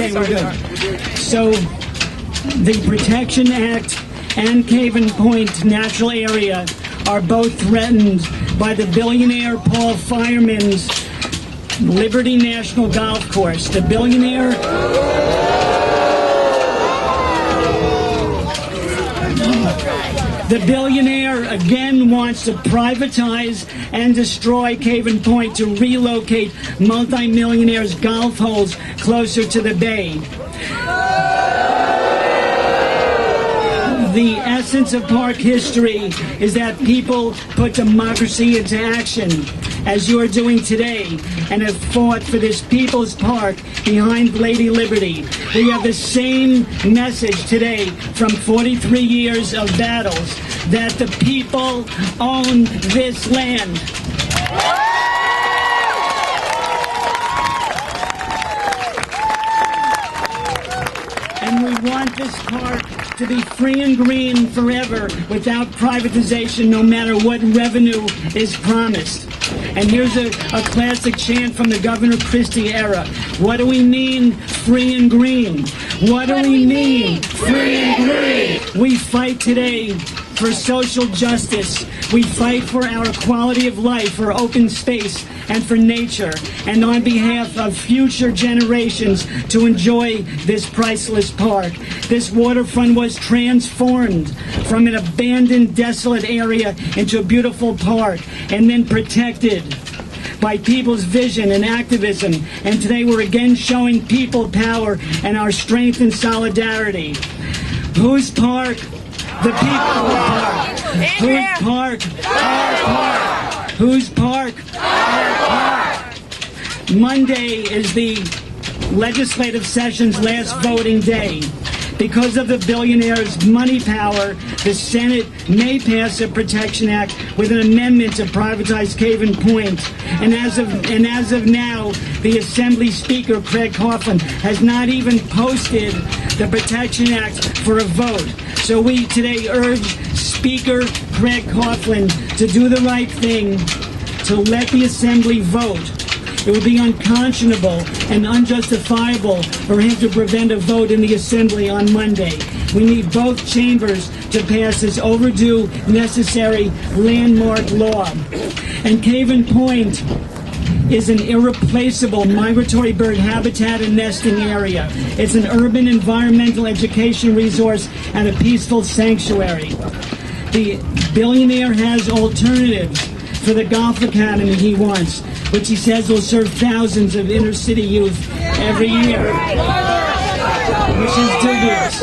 Okay, we're good. So, the Protection Act and Caven Point natural area are both threatened by the Billionaire Paul Fireman's Liberty National Golf Course. The Billionaire again wants to privatize and destroy Caven Point to relocate multimillionaires' golf holes closer to the bay. The essence of park history is that people put democracy into action, as you are doing today, and have fought for this people's park behind Lady Liberty. We have the same message today from 43 years of battles, that the people own this land. And we want this park to be free and green forever without privatization, no matter what revenue is promised. And here's a classic chant from the Governor Christie era. What do we mean, free and green? What do we mean, free and green? We fight today for social justice. We fight for our quality of life, for open space, and for nature, and on behalf of future generations to enjoy this priceless park. This waterfront was transformed from an abandoned, desolate area into a beautiful park, and then protected by people's vision and activism. And today we're again showing people power and our strength and solidarity. Whose park? The people's park. Whose park? Our park. Whose park? Our park. Monday is the legislative session's last voting day. Because of the billionaires' money power, the Senate may pass a Protection Act with an amendment to privatize Caven Point. And as of now, the Assembly Speaker, Craig Coughlin, has not even posted the Protection Act for a vote. So we today urge Speaker Craig Coughlin to do the right thing, to let the Assembly vote. It would be unconscionable and unjustifiable for him to prevent a vote in the Assembly on Monday. We need both chambers to pass this overdue, necessary landmark law. And Caven Point is an irreplaceable migratory bird habitat and nesting area. It's an urban environmental education resource and a peaceful sanctuary. The billionaire has alternatives for the golf academy he wants, which he says will serve thousands of inner city youth every year, which is dubious.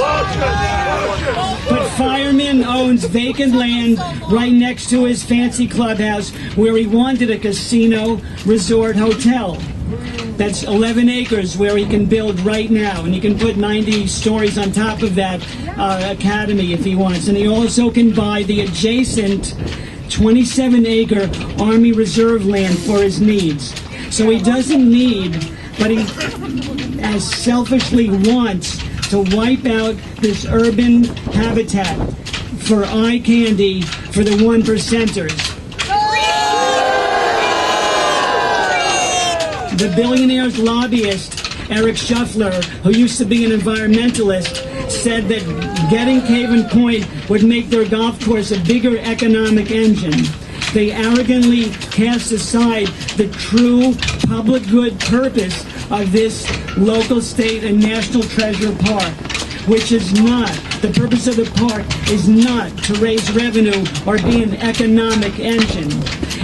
But Fireman owns vacant land right next to his fancy clubhouse where he wanted a casino resort hotel. That's 11 acres where he can build right now, and he can put 90 stories on top of that academy if he wants. And he also can buy the adjacent 27-acre Army Reserve land for his needs. So he doesn't need, but he as selfishly wants to wipe out this urban habitat for eye candy for the one percenters. The billionaire's lobbyist, Eric Shuffler, who used to be an environmentalist, said that getting Caven Point would make their golf course a bigger economic engine. They arrogantly cast aside the true public good purpose of this local, state, and national treasure park, which is not, the purpose of the park is not to raise revenue or be an economic engine.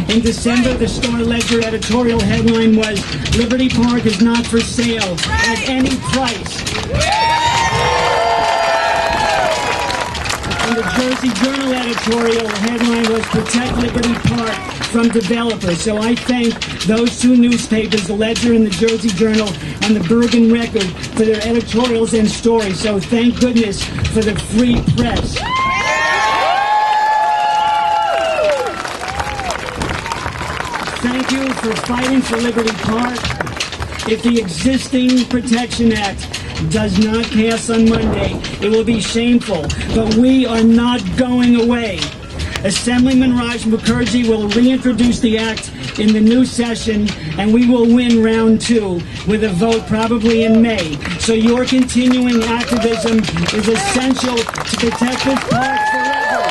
In December, the Star-Ledger editorial headline was, "Liberty Park is not for sale at any price." And the Jersey Journal editorial headline was, "Protect Liberty Park from developers." So I thank those two newspapers, the Ledger and the Jersey Journal, and the Bergen Record, for their editorials and stories. So thank goodness for the free press. Thank you for fighting for Liberty Park. If the existing Protection Act does not pass on Monday, it will be shameful, but we are not going away. Assemblyman Raj Mukherjee will reintroduce the act in the new session, and we will win round 2 with a vote probably in May. So your continuing activism is essential to protect this park forever.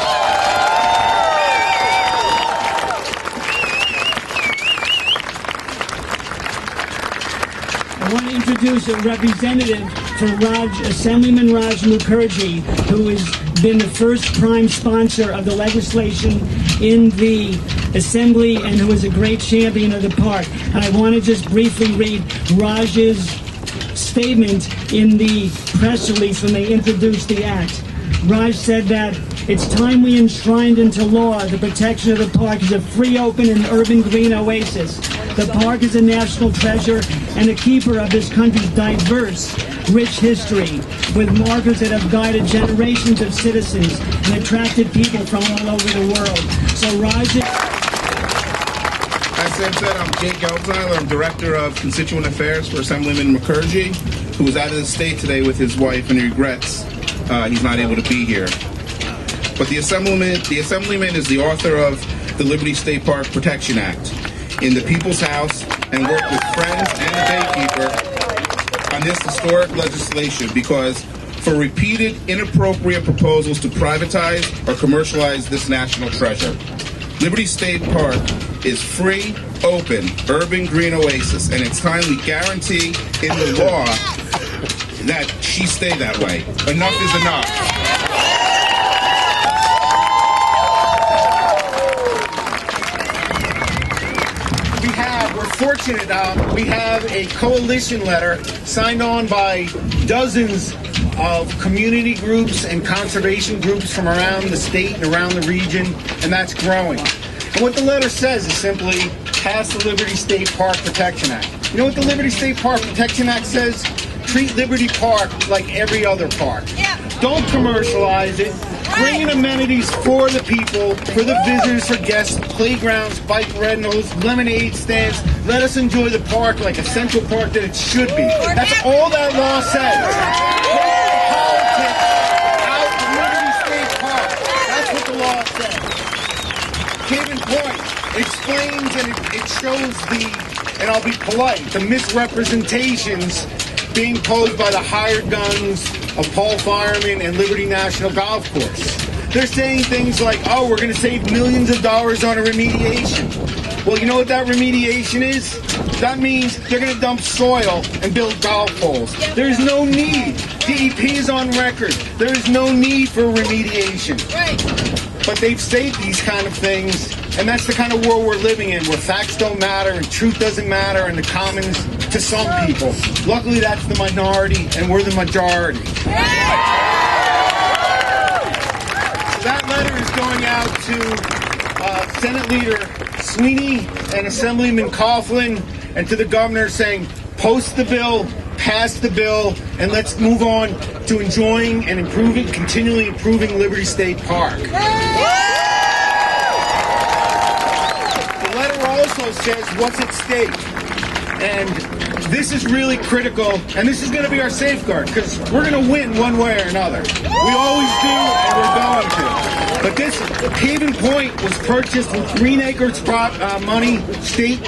I want to introduce a representative for Assemblyman Raj Mukherjee, who has been the first prime sponsor of the legislation in the Assembly and who is a great champion of the park. And I want to just briefly read Raj's statement in the press release when they introduced the act. Raj said that it's time we enshrined into law the protection of the park as a free, open, and urban green oasis. The park is a national treasure and a keeper of this country's diverse, rich history, with markers that have guided generations of citizens and attracted people from all over the world. So Raj... As Sam said, I'm Jake Geldzeiler. I'm Director of Constituent Affairs for Assemblyman Mukherjee, who was out of the state today with his wife and he regrets he's not able to be here. But the Assemblyman is the author of the Liberty State Park Protection Act in the People's House and worked with friends and the Baykeeper on this historic legislation because for repeated inappropriate proposals to privatize or commercialize this national treasure. Liberty State Park is free, open, urban green oasis, and it's time we guarantee in the law that she stay that way. Enough is enough. We're fortunate, we have a coalition letter signed on by dozens of community groups and conservation groups from around the state and around the region, and that's growing. And what the letter says is simply, pass the Liberty State Park Protection Act. You know what the Liberty State Park Protection Act says? Treat Liberty Park like every other park. Yeah. Don't commercialize it. Bring in amenities for the people, for the visitors, for guests, playgrounds, bike rentals, lemonade stands. Let us enjoy the park like a central park that it should be. That's all that law says. Take the politics out of Liberty State Park. That's what the law says. Caven Point explains and it shows and I'll be polite, the misrepresentations being posed by the hired guns of Paul Fireman and Liberty National Golf Course. They're saying things like, oh, we're going to save millions of dollars on a remediation. Well, you know what that remediation is? That means they're going to dump soil and build golf holes. There's no need. DEP is on record. There is no need for remediation. Right. But they've said these kind of things, and that's the kind of world we're living in, where facts don't matter and truth doesn't matter and the commons to some people. Luckily, that's the minority, and we're the majority. So that letter is going out to Senate Leader Sweeney and Assemblyman Coughlin and to the governor saying, post the bill, pass the bill, and let's move on to enjoying and improving, continually improving Liberty State Park. The letter also says what's at stake. And this is really critical, and this is going to be our safeguard, because we're going to win one way or another. We always do, and we're going to. But this Caven Point was purchased with Green Acres money, state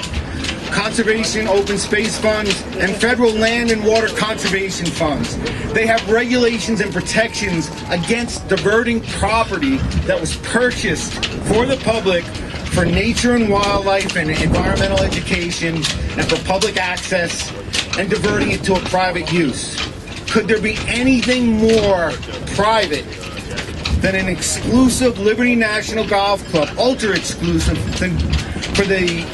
conservation open space funds, and federal land and water conservation funds. They have regulations and protections against diverting property that was purchased for the public for nature and wildlife and environmental education and for public access and diverting it to a private use. Could there be anything more private than an exclusive Liberty National Golf Club, ultra exclusive, than for the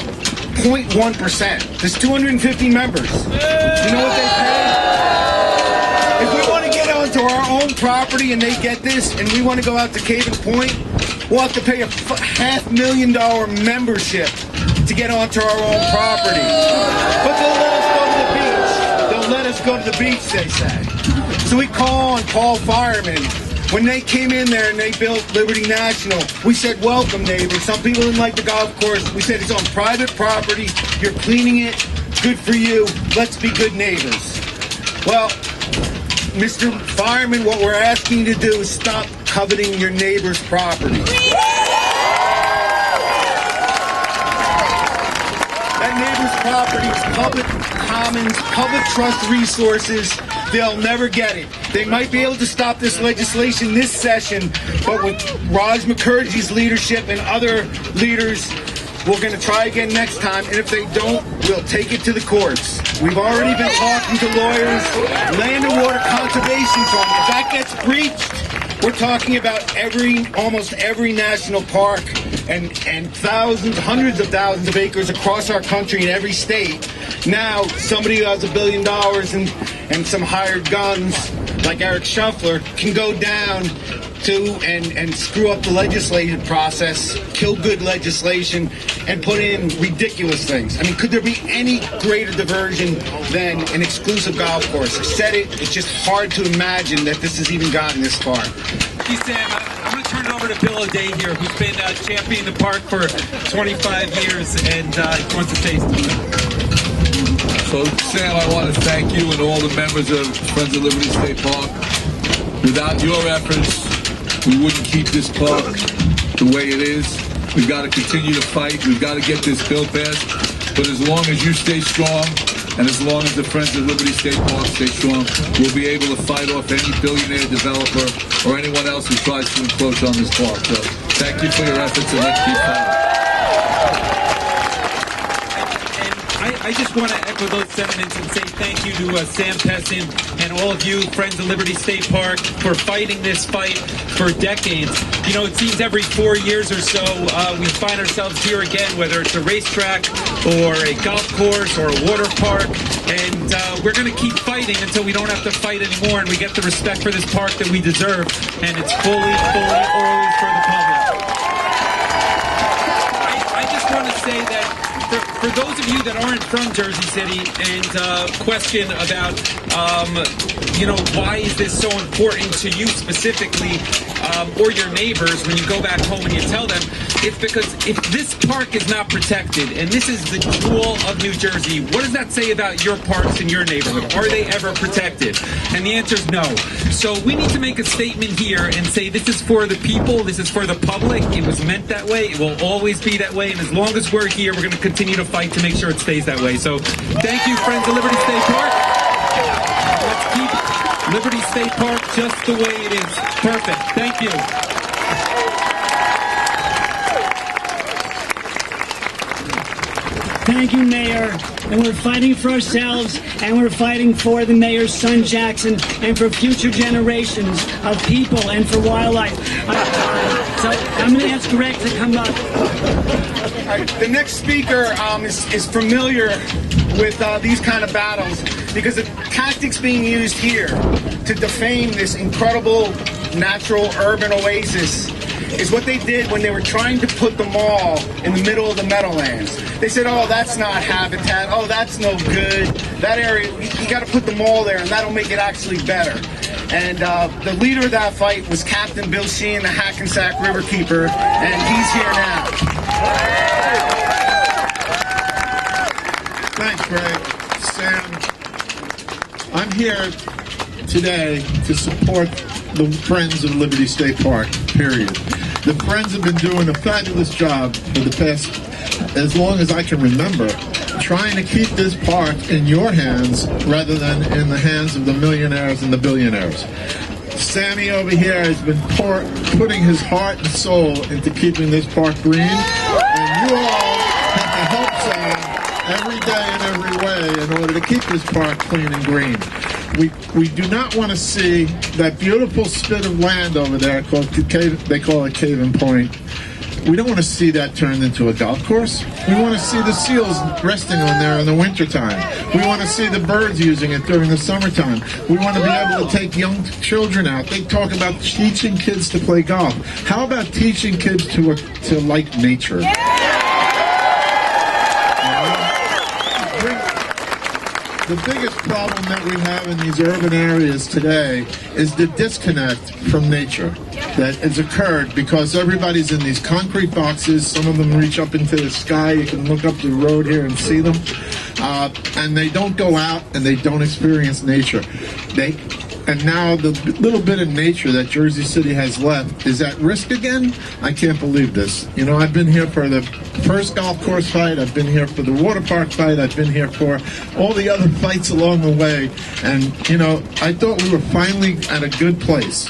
0.1%? There's 250 members. You know what they pay? If we want to get onto our own property and they get this and we want to go out to Caven Point, we'll have to pay a $500,000 membership to get onto our own property. But they'll let us go to the beach. They'll let us go to the beach, they say. So we call on Paul Fireman. When they came in there and they built Liberty National, we said, welcome, neighbors. Some people didn't like the golf course. We said, it's on private property. You're cleaning it. Good for you. Let's be good neighbors. Well, Mr. Fireman, what we're asking you to do is stop coveting your neighbor's property. That neighbor's property is public commons, public trust resources. They'll never get it. They might be able to stop this legislation this session, but with Raj Mukherjee's leadership and other leaders, we're going to try again next time, and if they don't, we'll take it to the courts. We've already been talking to lawyers, Land and Water Conservation Fund. If that gets breached, we're talking about almost every national park and thousands, hundreds of thousands of acres across our country in every state. Now, somebody who has $1 billion and some hired guns, like Eric Shuffler, can go down to and screw up the legislative process, kill good legislation, and put in ridiculous things. I mean, could there be any greater diversion than an exclusive golf course? I said it, it's just hard to imagine that this has even gotten this far. Thank you, Sam. I'm going to turn it over to Bill O'Day here, who's been championing the park for 25 years and wants to say something. So, Sam, I want to thank you and all the members of Friends of Liberty State Park. Without your efforts, we wouldn't keep this park the way it is. We've got to continue to fight. We've got to get this bill passed. But as long as you stay strong, and as long as the Friends of Liberty State Park stay strong, we'll be able to fight off any billionaire developer or anyone else who tries to encroach on this park. So thank you for your efforts, and let's keep fighting. I just want to echo those sentiments and say thank you to Sam Pessin and all of you, Friends of Liberty State Park, for fighting this fight for decades. You know, it seems every 4 years or so we find ourselves here again, whether it's a racetrack or a golf course or a water park, and we're going to keep fighting until we don't have to fight anymore and we get the respect for this park that we deserve, and it's fully always for the public. I just want to say that for those of you that aren't from Jersey City and question about, why is this so important to you specifically or your neighbors when you go back home and you tell them, it's because if this park is not protected, and this is the jewel of New Jersey, what does that say about your parks in your neighborhood? Are they ever protected? And the answer is no. So we need to make a statement here and say this is for the people, this is for the public, it was meant that way, it will always be that way, and as long as we're here, we're going to continue to fight to make sure it stays that way. So thank you, Friends of Liberty State Park. Let's keep Liberty State Park just the way it is. Perfect. Thank you. Thank you, Mayor. And we're fighting for ourselves, and we're fighting for the mayor's son, Jackson, and for future generations of people and for wildlife. So I'm going to ask Greg to come up. The next speaker is familiar with these kind of battles because the tactics being used here to defame this incredible natural urban oasis is what they did when they were trying to put the mall in the middle of the Meadowlands. They said, oh, that's not habitat, oh, that's no good, that area, you got to put the mall there and that'll make it actually better. And the leader of that fight was Captain Bill Sheehan, the Hackensack Riverkeeper, and he's here now. Thanks, Greg. Sam, I'm here today to support the Friends of Liberty State Park, period. The Friends have been doing a fabulous job for the past, as long as I can remember, trying to keep this park in your hands rather than in the hands of the millionaires and the billionaires. Sammy over here has been putting his heart and soul into keeping this park green, and you all have to help Sam every day in every way in order to keep this park clean and green. We do not want to see that beautiful spit of land over there called they call it Caven Point. We don't want to see that turned into a golf course. We want to see the seals resting on there in the wintertime. We want to see the birds using it during the summertime. We want to be able to take young children out. They talk about teaching kids to play golf. How about teaching kids to like nature? The biggest problem that we have in these urban areas today is the disconnect from nature that has occurred because everybody's in these concrete boxes. Some of them reach up into the sky. You can look up the road here and see them. And they don't go out and they don't experience nature. and now the little bit of nature that Jersey City has left is at risk again. I can't believe this. You know, I've been here for the first golf course fight, I've been here for the water park fight, I've been here for all the other fights along the way, and, you know, I thought we were finally at a good place.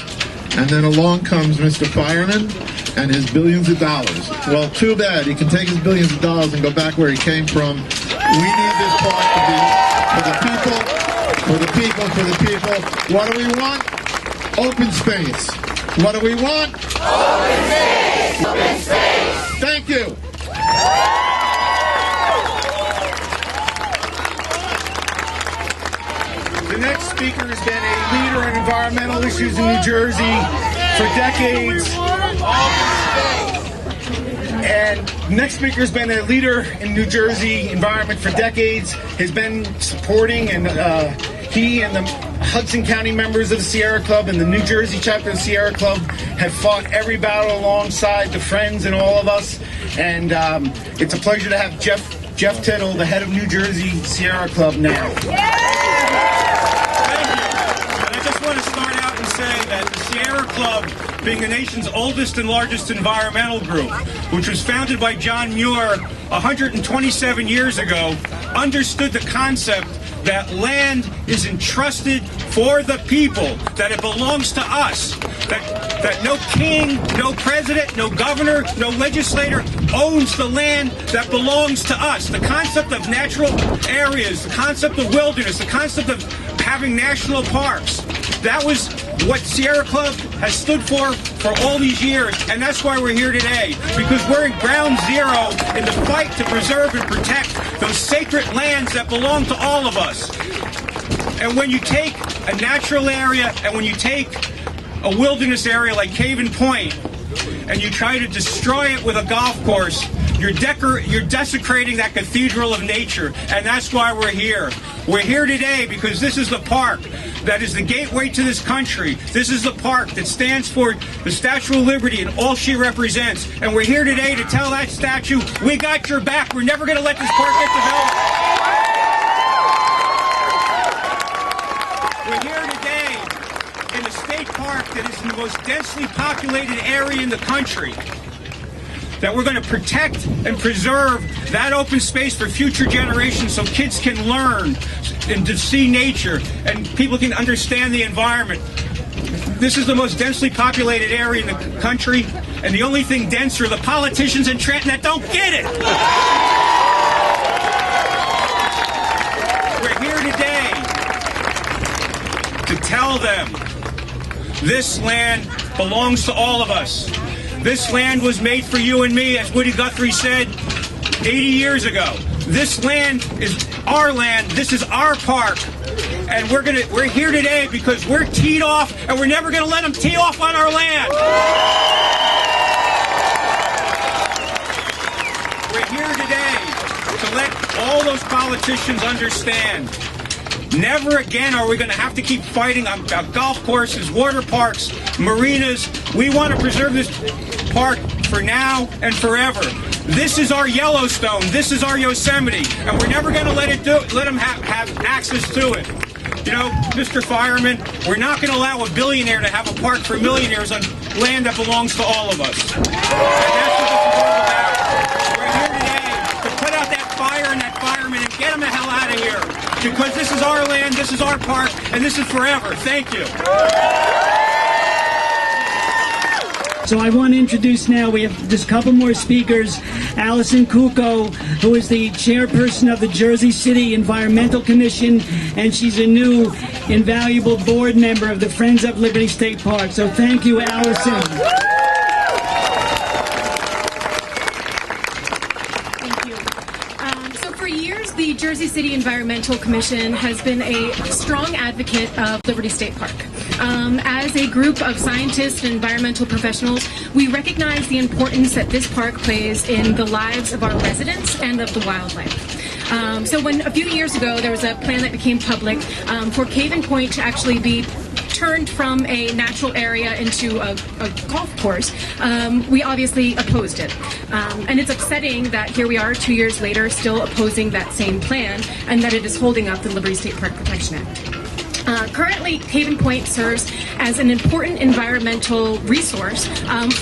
And then along comes Mr. Fireman and his billions of dollars. Well, too bad. He can take his billions of dollars and go back where he came from. We need this park to be for the people, for the people, for the people. What do we want? Open space. What do we want? Open space! Open space! Thank you. The next speaker has been a leader in environmental issues in New Jersey for decades. And next speaker has been a leader in New Jersey environment for decades, has been supporting, and he and the Hudson County members of the Sierra Club and the New Jersey chapter of the Sierra Club have fought every battle alongside the Friends and all of us. And it's a pleasure to have Jeff Tittle, the head of New Jersey Sierra Club now. I want to start out and say that the Sierra Club, being the nation's oldest and largest environmental group, which was founded by John Muir 127 years ago, understood the concept that land is entrusted for the people, that it belongs to us, that no king, no president, no governor, no legislator owns the land that belongs to us. The concept of natural areas, the concept of wilderness, the concept of having national parks, that was what Sierra Club has stood for all these years, and that's why we're here today, because we're in ground zero in the fight to preserve and protect those sacred lands that belong to all of us. And when you take a natural area and when you take a wilderness area like Caven Point and you try to destroy it with a golf course, you're desecrating that cathedral of nature, and that's why we're here. We're here today because this is the park that is the gateway to this country. This is the park that stands for the Statute of Liberty and all she represents. And we're here today to tell that statue, we got your back. We're never going to let this park get developed. We're here today in a state park that is the most densely populated area in the country, that we're going to protect and preserve that open space for future generations so kids can learn and to see nature and people can understand the environment. This is the most densely populated area in the country, and the only thing denser are the politicians in Trenton that don't get it. We're here today to tell them this land belongs to all of us. This land was made for you and me, as Woody Guthrie said 80 years ago. This land is our land. This is our park. And we're here today because we're teed off, and we're never going to let them tee off on our land. We're here today to let all those politicians understand, never again are we going to have to keep fighting about golf courses, water parks, marinas. We want to preserve this park for now and forever. This is our Yellowstone. This is our Yosemite, and we're never going to let them have access to it. You know, Mr. Fireman, we're not going to allow a billionaire to have a park for millionaires on land that belongs to all of us. And that's what this is all about. We're here today to put out that fire and that fireman and get them the hell out of here. Because this is our land, this is our park, and this is forever. Thank you. So I want to introduce now, we have just a couple more speakers. Allison Kuko, who is the chairperson of the Jersey City Environmental Commission, and she's a new invaluable board member of the Friends of Liberty State Park. So thank you, Allison. The Jersey City Environmental Commission has been a strong advocate of Liberty State Park. As a group of scientists and environmental professionals, we recognize the importance that this park plays in the lives of our residents and of the wildlife. So when a few years ago there was a plan that became public for Caven Point to actually be turned from a natural area into a golf course, we obviously opposed it. And it's upsetting that here we are 2 years later still opposing that same plan and that it is holding up the Liberty State Park Protection Act. Currently, Caven Point serves as an important environmental resource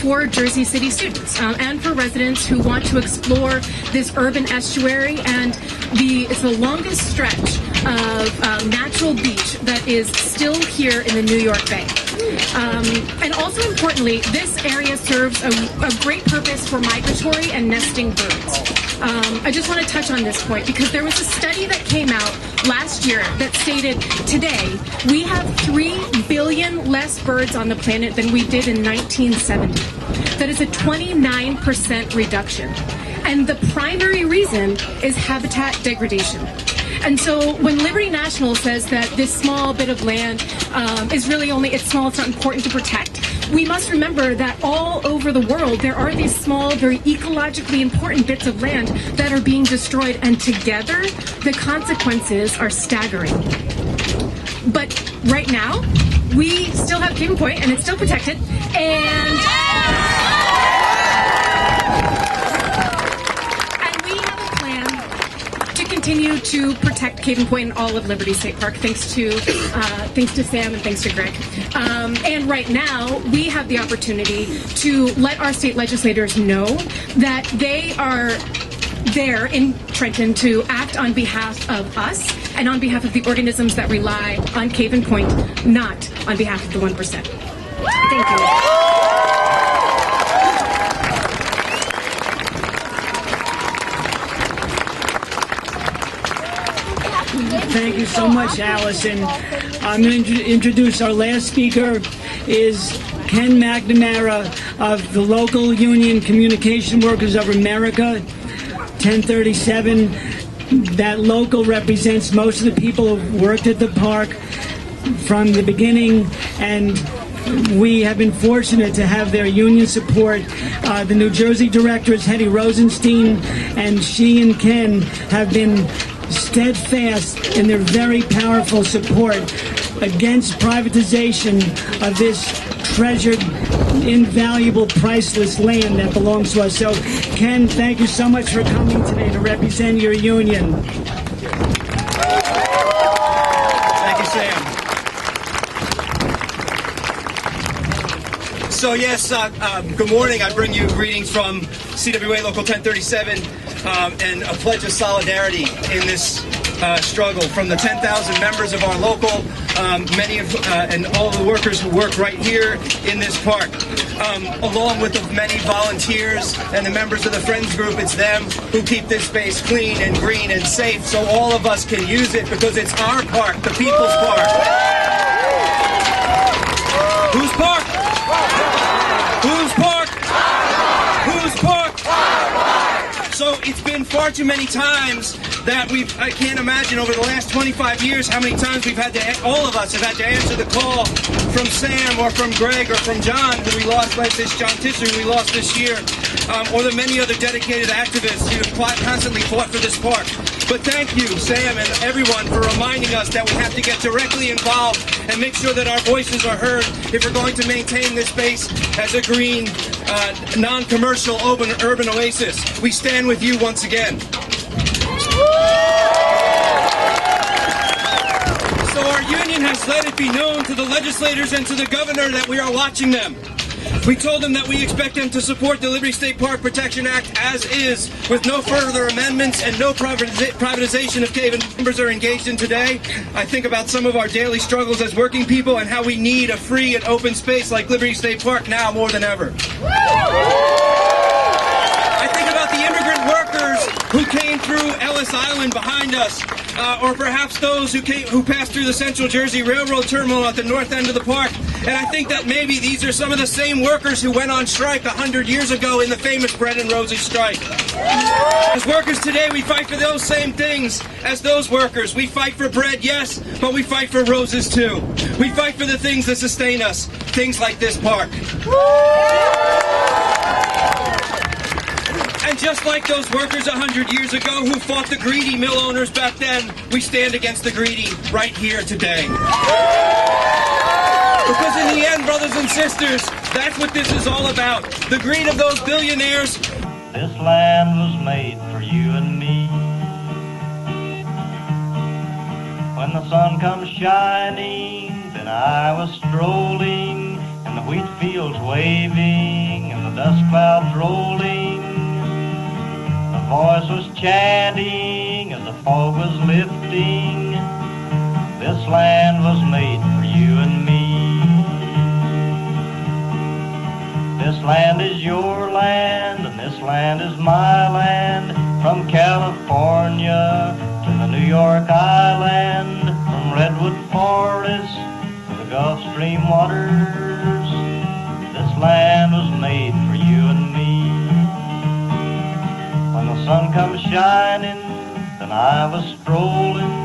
for Jersey City students and for residents who want to explore this urban estuary, and it's the longest stretch of natural beach that is still here in the New York Bay. And also importantly, this area serves a great purpose for migratory and nesting birds. I just want to touch on this point because there was a study that came out last year that stated today we have 3 billion less birds on the planet than we did in 1970. That is a 29% reduction. And the primary reason is habitat degradation. And so when Liberty National says that this small bit of land is really it's small, it's not important to protect, we must remember that all over the world there are these small, very ecologically important bits of land that are being destroyed, and together the consequences are staggering. But right now, we still have Caven Point and it's still protected, and we have a plan to continue to protect Caven Point and all of Liberty State Park, thanks to Sam and thanks to Greg. And right now, we have the opportunity to let our state legislators know that they are there in Trenton to act on behalf of us and on behalf of the organisms that rely on Caven Point, not on behalf of the 1%. Thank you. Thank you so much, Allison. I'm going to introduce our last speaker is Ken McNamara of the Local Union Communication Workers of America, 1037. That local represents most of the people who worked at the park from the beginning, and we have been fortunate to have their union support. The New Jersey director is Hetty Rosenstein, and she and Ken have been steadfast in their very powerful support against privatization of this treasured, invaluable, priceless land that belongs to us. So, Ken, thank you so much for coming today to represent your union. Thank you, Sam. So, yes, good morning. I bring you greetings from CWA Local 1037 and a pledge of solidarity in this struggle from the 10,000 members of our local, many of and all the workers who work right here in this park, along with the many volunteers and the members of the Friends group. It's them who keep this space clean and green and safe so all of us can use it because it's our park, the people's park. Whose park? Whose park? Whose park? So it's been far too many times that I can't imagine over the last 25 years how many times all of us have had to answer the call from Sam or from Greg or from John, who we lost John Tisser, who we lost this year, or the many other dedicated activists who have constantly fought for this park. But thank you, Sam, and everyone for reminding us that we have to get directly involved and make sure that our voices are heard if we're going to maintain this space as a green, non-commercial, urban oasis. We stand with you once again. So our union has let it be known to the legislators and to the governor that we are watching them. We told them that we expect them to support the Liberty State Park Protection Act as is, with no further amendments and no privatization of Caven. Members are engaged in today. I think about some of our daily struggles as working people and how we need a free and open space like Liberty State Park now more than ever. I think about the immigrant workers who came through Ellis Island behind us, or perhaps those who passed through the Central Jersey Railroad Terminal at the north end of the park. And I think that maybe these are some of the same workers who went on strike 100 years ago in the famous Bread and Roses strike. As workers today, we fight for those same things as those workers. We fight for bread, yes, but we fight for roses too. We fight for the things that sustain us, things like this park. And just like those workers 100 years ago who fought the greedy mill owners back then, we stand against the greedy right here today. Because in the end, brothers and sisters, that's what this is all about. The greed of those billionaires. This land was made for you and me. When the sun comes shining, then I was strolling, and the wheat fields waving, and the dust clouds rolling. The voice was chanting as the fog was lifting, this land was made for you and me. This land is your land, and this land is my land, from California to the New York Island, from Redwood Forest to the Gulf Stream waters. This land was made for you and me. When the sun comes shining, then I was strolling,